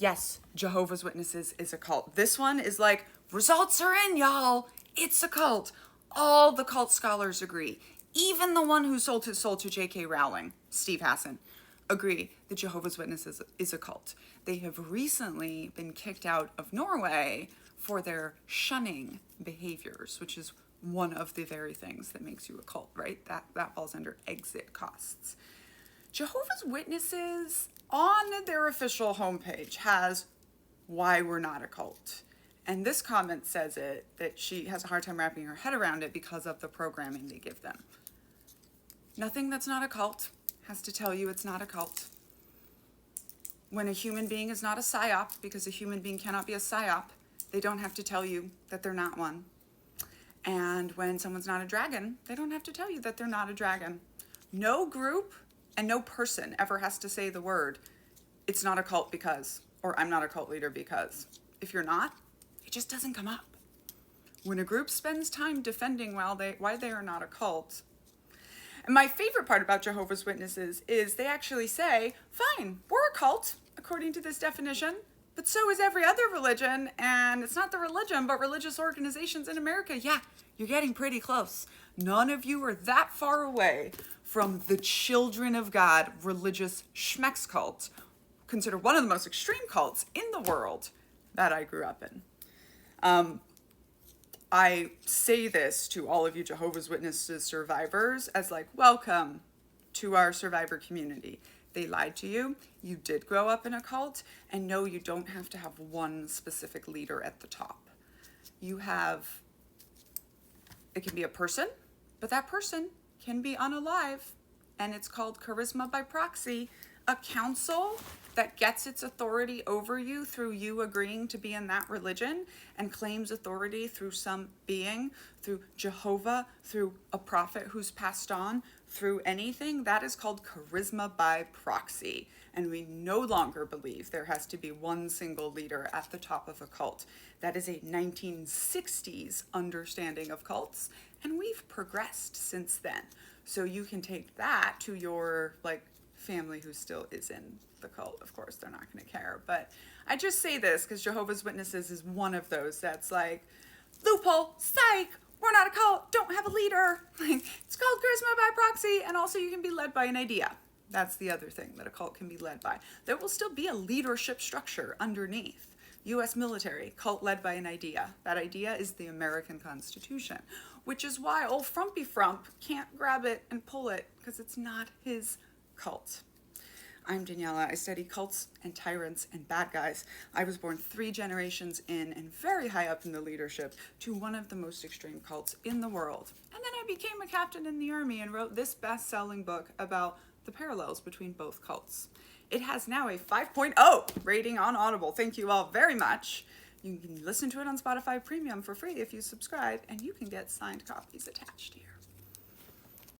yes, Jehovah's Witnesses is a cult. This one is like, results are in, y'all. It's a cult. All the cult scholars agree. Even the one who sold his soul to J.K. Rowling, Steve Hassan, agree that Jehovah's Witnesses is a cult. They have recently been kicked out of Norway for their shunning behaviors, which is one of the very things that makes you a cult, right? That falls under exit costs. Jehovah's Witnesses on their official homepage has why we're not a cult. And this comment says that she has a hard time wrapping her head around it because of the programming they give them. Nothing that's not a cult has to tell you it's not a cult. When a human being is not a psyop, because a human being cannot be a psyop, they don't have to tell you that they're not one. And when someone's not a dragon, they don't have to tell you that they're not a dragon. No group and no person ever has to say the word, it's not a cult because, or I'm not a cult leader because. If you're not, it just doesn't come up. When a group spends time defending why they are not a cult. And my favorite part about Jehovah's Witnesses is they actually say, fine, we're a cult, according to this definition, but so is every other religion, and it's not the religion, but religious organizations in America. Yeah, you're getting pretty close. None of you are that far away from the Children of God religious schmex cult, considered one of the most extreme cults in the world that I grew up in. I say this to all of you Jehovah's Witnesses survivors as like, welcome to our survivor community. They lied to you. You did grow up in a cult, and no, you don't have to have one specific leader at the top. You have, it can be a person, but that person can be unalive, and it's called charisma by proxy, a council that gets its authority over you through you agreeing to be in that religion and claims authority through some being, through Jehovah, through a prophet who's passed on, through anything. That is called charisma by proxy. And we no longer believe there has to be one single leader at the top of a cult. That is a 1960s understanding of cults, and we've progressed since then. So you can take that to your family who still is in the cult. Of course, they're not going to care. But I just say this because Jehovah's Witnesses is one of those that's like, loophole, psych, we're not a cult, don't have a leader. It's called charisma by proxy, and also you can be led by an idea. That's the other thing that a cult can be led by. There will still be a leadership structure underneath. U.S. military, cult led by an idea. That idea is the American Constitution, which is why old Frumpy Frump can't grab it and pull it because it's not his cult. I'm Daniella. I study cults and tyrants and bad guys. I was born 3 generations in and very high up in the leadership to one of the most extreme cults in the world. And then I became a captain in the army and wrote this best-selling book about the parallels between both cults. It has now a 5.0 rating on Audible. Thank you all very much. You can listen to it on Spotify Premium for free if you subscribe, and you can get signed copies attached here.